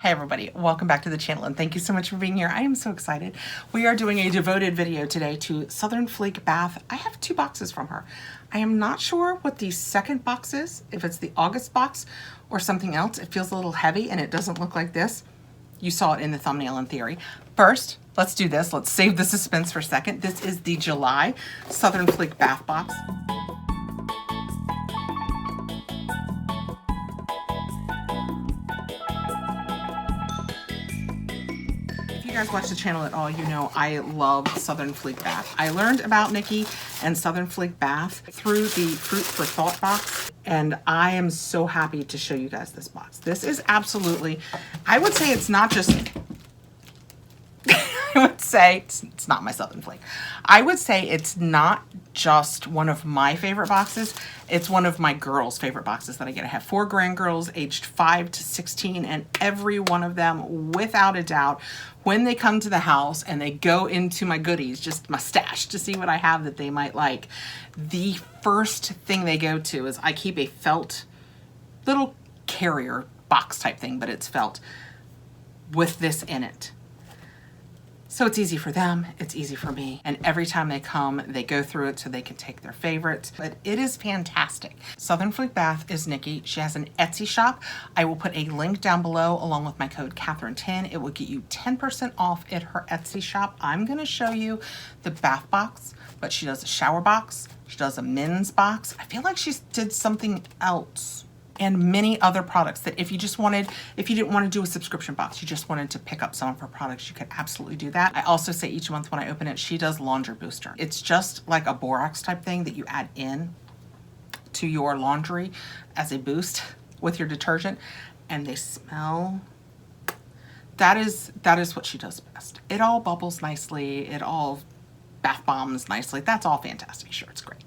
Hey everybody, welcome back to the channel and thank you so much for being here. I am so excited. We are doing a devoted video today to Southern Fleek Bath. I have 2 boxes from her. I am not sure what the second box is, if it's the August box or something else. It feels a little heavy and it doesn't look like this. You saw it in the thumbnail in theory. First, let's do this. Let's save the suspense for a second. This is the July Southern Fleek Bath box. If you guys watch the channel at all, you know I love Southern Fleek Bath. I learned about Nikki and Southern Fleek Bath through the Fruit for Thought box, and I am so happy to show you guys this box. This is absolutely, I would say it's not just, I would say it's not my Southern Fleek. I would say it's not just one of my favorite boxes. It's one of my girls' favorite boxes that I get. I have 4 grandgirls aged 5 to 16, and every one of them, without a doubt, when they come to the house and they go into my goodies, just my stash, to see what I have that they might like, the first thing they go to is I keep a felt little carrier box type thing, but it's felt with this in it. So it's easy for them, it's easy for me, and every time they come, they go through it so they can take their favorites, but it is fantastic. Southern Fleek Bath is Nikki. She has an Etsy shop. I will put a link down below along with my code Catherine10. It will get you 10% off at her Etsy shop. I'm gonna show you the bath box, but she does a shower box, she does a men's box. I feel like she did something else. And many other products that if you didn't want to do a subscription box, you just wanted to pick up some of her products, you could absolutely do that. I also say each month when I open it, she does laundry booster. It's just like a borax type thing that you add in to your laundry as a boost with your detergent, and they smell. That is what she does best. It all bubbles nicely, it all bath bombs nicely. That's all fantastic. Sure, it's great.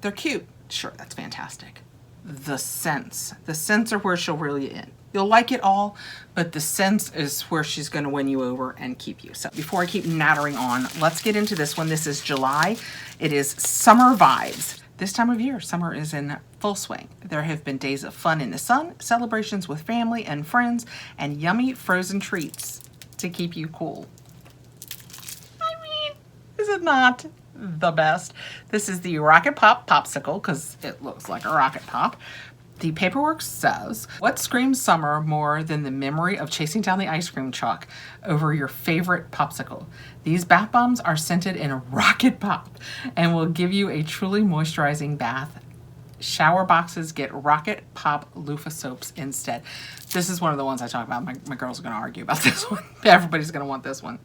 They're cute. Sure, that's fantastic. The scents are where she'll reel you in. You'll like it all, but the scents is where she's going to win you over and keep you. So before I keep nattering on, let's get into this one. This is July. It is summer vibes. This time of year, summer is in full swing. There have been days of fun in the sun, celebrations with family and friends, and yummy frozen treats to keep you cool. I mean, is it not the best? This is the Rocket Pop Popsicle because it looks like a rocket pop. The paperwork says, what screams summer more than the memory of chasing down the ice cream truck over your favorite popsicle? These bath bombs are scented in Rocket Pop and will give you a truly moisturizing bath. Shower boxes get Rocket Pop loofah soaps instead. This is one of the ones I talk about. My girls are going to argue about this one. Everybody's going to want this one.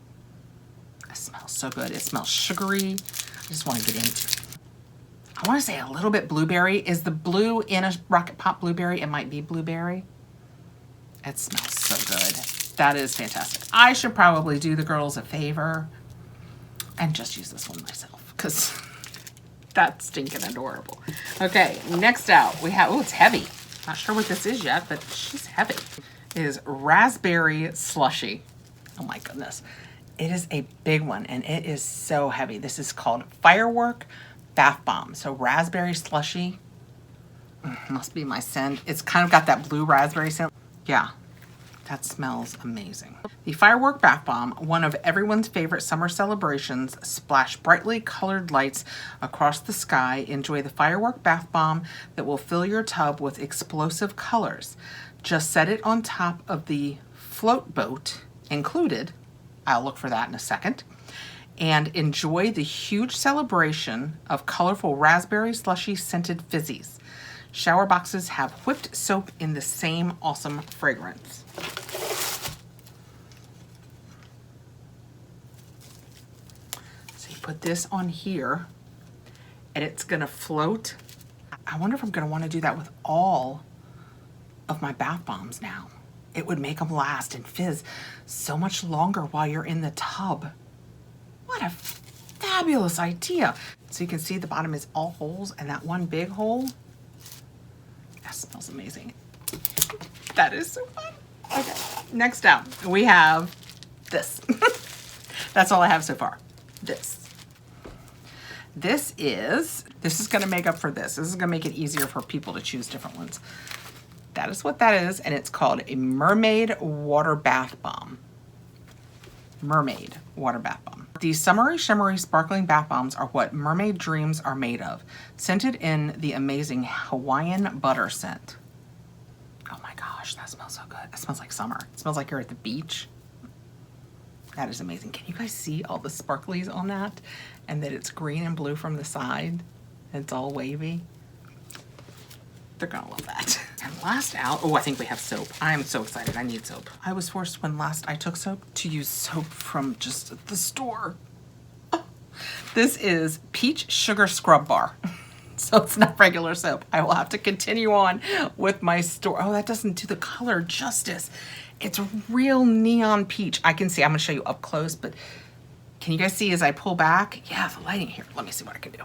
It smells so good. It smells sugary. I just want to get into it. I want to say a little bit blueberry. Is the blue in a Rocket Pop blueberry? It might be blueberry. It smells so good. That is fantastic. I should probably do the girls a favor and just use this one myself because that's stinking adorable. Okay, next out we have, oh, it's heavy. Not sure what this is yet, but she's heavy. It is raspberry slushy. Oh my goodness. It is a big one, and it is so heavy. This is called Firework Bath Bomb. So raspberry slushy, must be my scent. It's kind of got that blue raspberry scent. Yeah, that smells amazing. The Firework Bath Bomb, one of everyone's favorite summer celebrations, splash brightly colored lights across the sky. Enjoy the Firework Bath Bomb that will fill your tub with explosive colors. Just set it on top of the float boat included. I'll look for that in a second. And enjoy the huge celebration of colorful raspberry slushy scented fizzies. Shower boxes have whipped soap in the same awesome fragrance. So you put this on here and it's gonna float. I wonder if I'm gonna want to do that with all of my bath bombs now. It would make them last and fizz so much longer while you're in the tub. What a fabulous idea. So you can see the bottom is all holes, and that one big hole, that smells amazing. That is so fun. Okay, next out we have this. That's all I have so far. This is gonna make up for this. This is gonna make it easier for people to choose different ones. That is what that is, and it's called a Mermaid Water Bath Bomb. Mermaid Water Bath Bomb. These summery, shimmery, sparkling bath bombs are what mermaid dreams are made of, scented in the amazing Hawaiian butter scent. Oh my gosh, that smells so good. It smells like summer. It smells like you're at the beach. That is amazing. Can you guys see all the sparklies on that? And that it's green and blue from the side. It's all wavy. They're gonna love that. And last out, oh, I think we have soap. I am so excited, I need soap. I was forced when last I took soap to use soap from just the store. Oh, this is Peach Sugar Scrub Bar. So it's not regular soap. I will have to continue on with my store. Oh, that doesn't do the color justice. It's real neon peach. I can see, I'm gonna show you up close, but can you guys see as I pull back? Yeah, the lighting here. Let me see what I can do.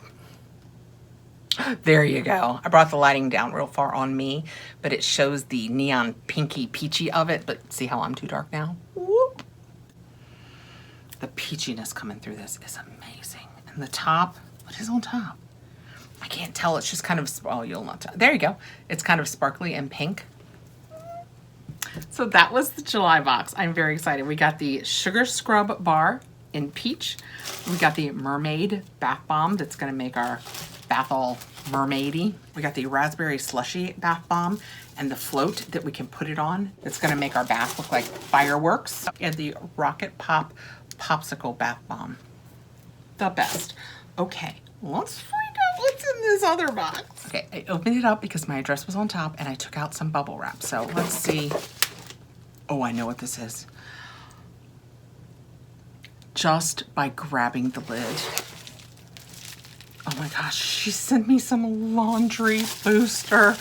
There you go. I brought the lighting down real far on me, but it shows the neon pinky peachy of it, but see how I'm too dark now? Whoop. The peachiness coming through this is amazing. And the top, what is on top? I can't tell, it's just kind of, oh, you'll not tell. There you go. It's kind of sparkly and pink. So that was the July box. I'm very excited. We got the Sugar Scrub Bar in peach. We got the Mermaid Bath Bomb that's gonna make our bath all mermaidy. We got the Raspberry Slushy Bath Bomb and the float that we can put it on. It's gonna make our bath look like fireworks. And the Rocket Pop Popsicle Bath Bomb. The best. Okay, let's find out what's in this other box. Okay, I opened it up because my address was on top and I took out some bubble wrap. So let's see. Oh, I know what this is. Just by grabbing the lid. Oh my gosh, she sent me some laundry booster.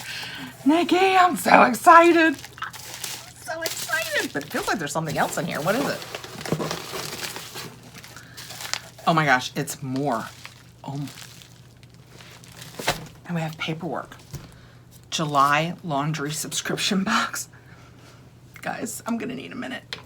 Nikki, I'm so excited. So excited. But it feels like there's something else in here. What is it? Oh my gosh, it's more. Oh. And we have paperwork. July laundry subscription box. Guys, I'm gonna need a minute.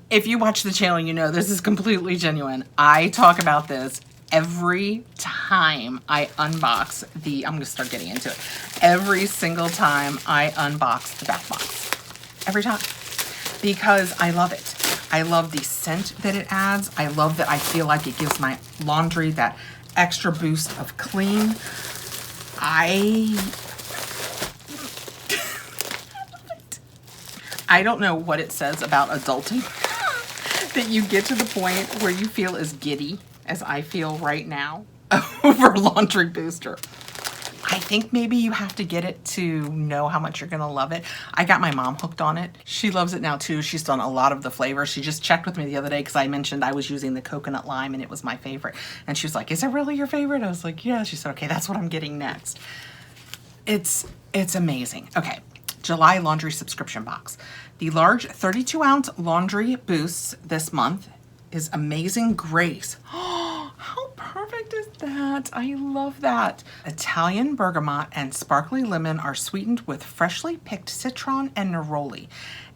If you watch the channel, you know this is completely genuine. I talk about this every time I unbox the, I'm gonna start getting into it. Every single time I unbox the bath box. Every time. Because I love it. I love the scent that it adds. I love that I feel like it gives my laundry that extra boost of clean. I don't know what it says about adulting that you get to the point where you feel as giddy as I feel right now over laundry booster. I think maybe you have to get it to know how much you're gonna love it. I got my mom hooked on it. She loves it now too. She's done a lot of the flavors. She just checked with me the other day because I mentioned I was using the coconut lime and it was my favorite. And she was like, is it really your favorite? I was like, yeah. She said, okay, that's what I'm getting next. It's amazing. Okay, July laundry subscription box. The large 32-ounce laundry boosts this month is Amazing Grace. Oh, how perfect is that? I love that. Italian bergamot and sparkly lemon are sweetened with freshly picked citron and neroli.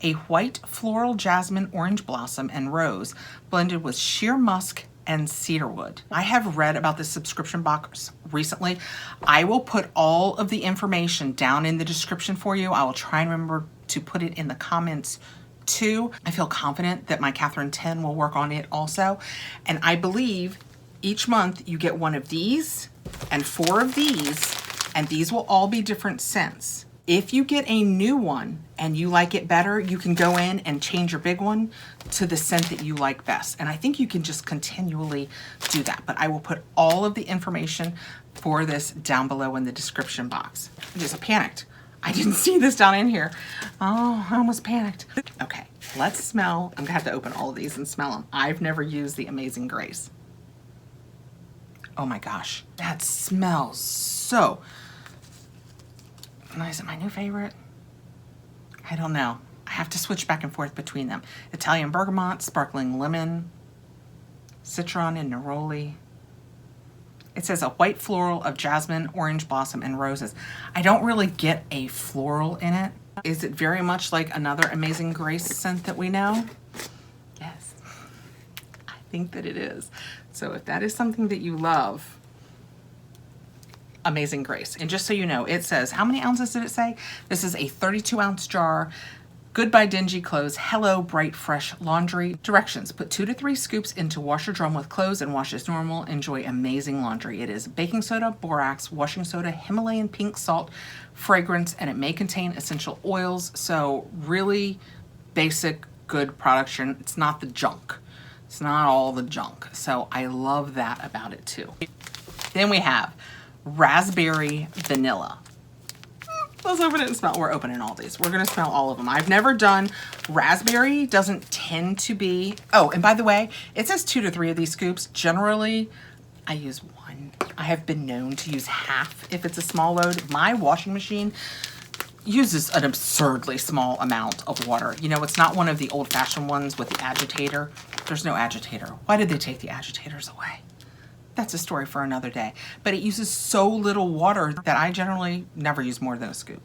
A white floral jasmine, orange blossom, and rose blended with sheer musk and cedarwood. I have read about this subscription box recently. I will put all of the information down in the description for you. I will try and remember to put it in the comments too. I feel confident that my Catherine 10 will work on it also. And I believe each month you get one of these and 4 of these, and these will all be different scents. If you get a new one and you like it better, you can go in and change your big one to the scent that you like best. And I think you can just continually do that. But I will put all of the information for this down below in the description box. I just panicked. I didn't see this down in here. Oh, I almost panicked. Okay, let's smell. I'm gonna have to open all of these and smell them. I've never used the Amazing Grace. Oh my gosh, that smells so nice. Is it my new favorite? I don't know. I have to switch back and forth between them. Italian bergamot, sparkling lemon, citron and neroli. It says a white floral of jasmine, orange blossom, and roses. I don't really get a floral in it. Is it very much like another Amazing Grace scent that we know? Yes, I think that it is. So if that is something that you love, Amazing Grace. And just so you know, it says, how many ounces did it say? This is a 32-ounce jar. Goodbye dingy clothes. Hello bright fresh laundry. Directions: put 2 to 3 scoops into washer drum with clothes and wash as normal. Enjoy amazing laundry. It is baking soda, borax, washing soda, Himalayan pink salt, fragrance, and it may contain essential oils. So really basic, good production. It's not the junk. It's not all the junk. So I love that about it too. Then we have raspberry vanilla. Let's open it and smell. We're opening all these. We're gonna smell all of them. I've never done raspberry. Doesn't tend to be. Oh, and by the way, it says 2 to 3 of these scoops. Generally, I use 1. I have been known to use half if it's a small load. My washing machine uses an absurdly small amount of water. You know, it's not one of the old-fashioned ones with the agitator. There's no agitator. Why did they take the agitators away? That's a story for another day. But it uses so little water that I generally never use more than a scoop.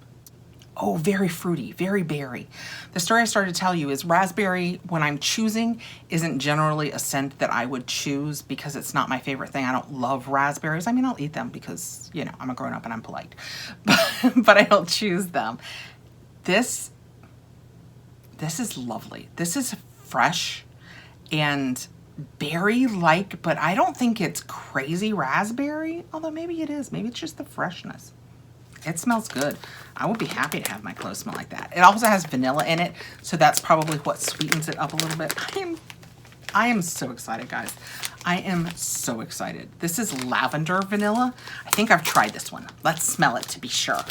Oh, very fruity, very berry. The story I started to tell you is raspberry, when I'm choosing, isn't generally a scent that I would choose because it's not my favorite thing. I don't love raspberries. I mean, I'll eat them because, you know, I'm a grown-up and I'm polite. But I don't choose them. This is lovely. This is fresh and berry-like, but I don't think it's crazy raspberry, although maybe it is. Maybe it's just the freshness. It smells good. I would be happy to have my clothes smell like that. It also has vanilla in it, so that's probably what sweetens it up a little bit. I am so excited, guys. I am so excited. This is lavender vanilla. I think I've tried this one. Let's smell it to be sure.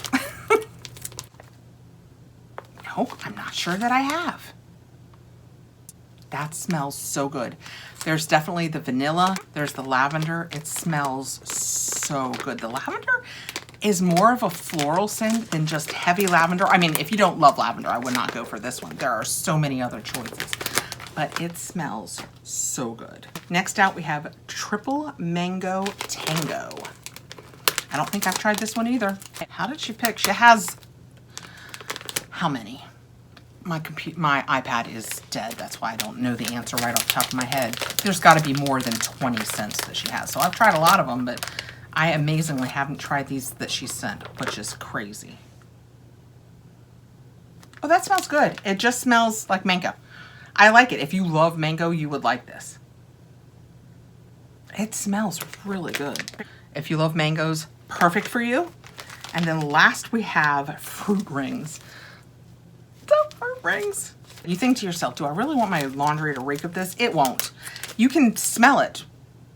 No, I'm not sure that I have. That smells so good. There's definitely the vanilla. There's the lavender. It smells so good. The lavender is more of a floral scent than just heavy lavender. I mean, if you don't love lavender, I would not go for this one. There are so many other choices, but it smells so good. Next out, we have Triple Mango Tango. I don't think I've tried this one either. How did she pick? She has, how many? My iPad is dead. That's why I don't know the answer right off the top of my head. There's got to be more than 20 scents that she has. So I've tried a lot of them, but I amazingly haven't tried these that she sent, which is crazy. Oh, that smells good. It just smells like mango. I like it. If you love mango, you would like this. It smells really good. If you love mangoes, perfect for you. And then last we have fruit rings. Fruit rings. You think to yourself, do I really want my laundry to reek of this? It won't. You can smell it,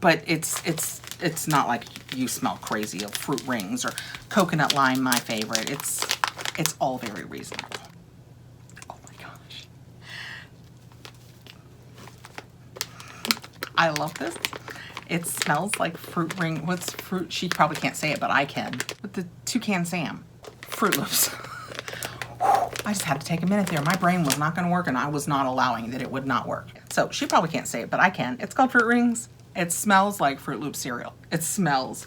but it's not like you smell crazy of fruit rings or coconut lime, my favorite. It's all very reasonable. Oh my gosh. I love this. It smells like fruit ring. What's fruit? She probably can't say it, but I can. With the Toucan Sam. Fruit Loops. I just had to take a minute there. My brain was not going to work, and I was not allowing that it would not work. So she probably can't say it, but I can. It's called Fruit Rings. It smells like Fruit Loop cereal. It smells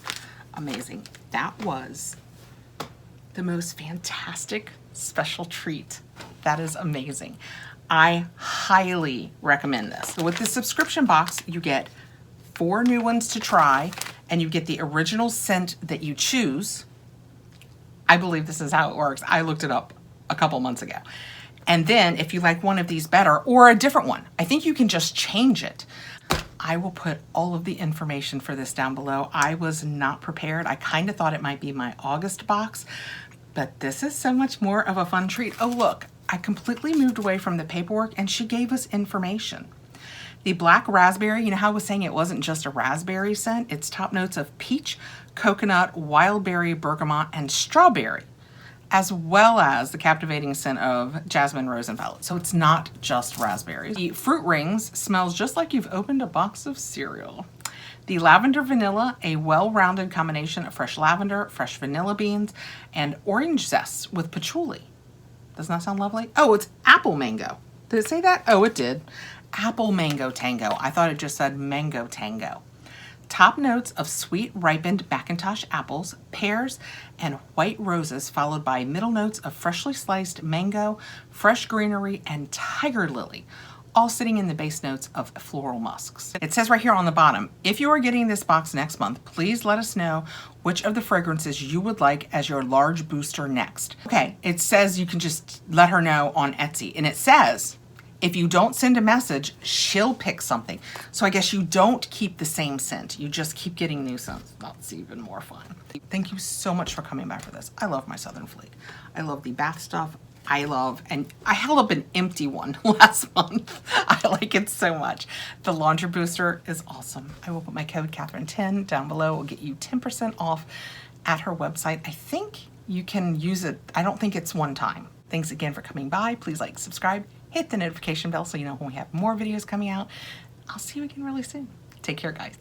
amazing. That was the most fantastic special treat. That is amazing. I highly recommend this. So with the subscription box, you get 4 new ones to try, and you get the original scent that you choose. I believe this is how it works. I looked it up a couple months ago. And then if you like one of these better or a different one, I think you can just change it. I will put all of the information for this down below. I was not prepared. I kind of thought it might be my August box, but this is so much more of a fun treat. Oh, look, I completely moved away from the paperwork and she gave us information. The black raspberry, you know how I was saying it wasn't just a raspberry scent? It's top notes of peach, coconut, wild berry, bergamot, and strawberry, as well as the captivating scent of jasmine, rose, and violet. So it's not just raspberries. The fruit rings smells just like you've opened a box of cereal. The lavender vanilla, a well-rounded combination of fresh lavender, fresh vanilla beans, and orange zest with patchouli. Doesn't that sound lovely? Oh, it's apple mango. Did it say that? Oh, it did. Apple mango tango. I thought it just said mango tango. Top notes of sweet ripened McIntosh apples, pears, and white roses, followed by middle notes of freshly sliced mango, fresh greenery, and tiger lily, all sitting in the base notes of floral musks. It says right here on the bottom, if you are getting this box next month, please let us know which of the fragrances you would like as your large booster next. Okay, it says you can just let her know on Etsy, and it says if you don't send a message, she'll pick something. So I guess you don't keep the same scent. You just keep getting new scents. That's even more fun. Thank you so much for coming back for this. I love my Southern Fleek. I love the bath stuff. And I held up an empty one last month. I like it so much. The laundry booster is awesome. I will put my code Catherine10 down below. We'll get you 10% off at her website. I think you can use it. I don't think it's one time. Thanks again for coming by. Please like, subscribe, hit the notification bell so you know when we have more videos coming out. I'll see you again really soon. Take care, guys.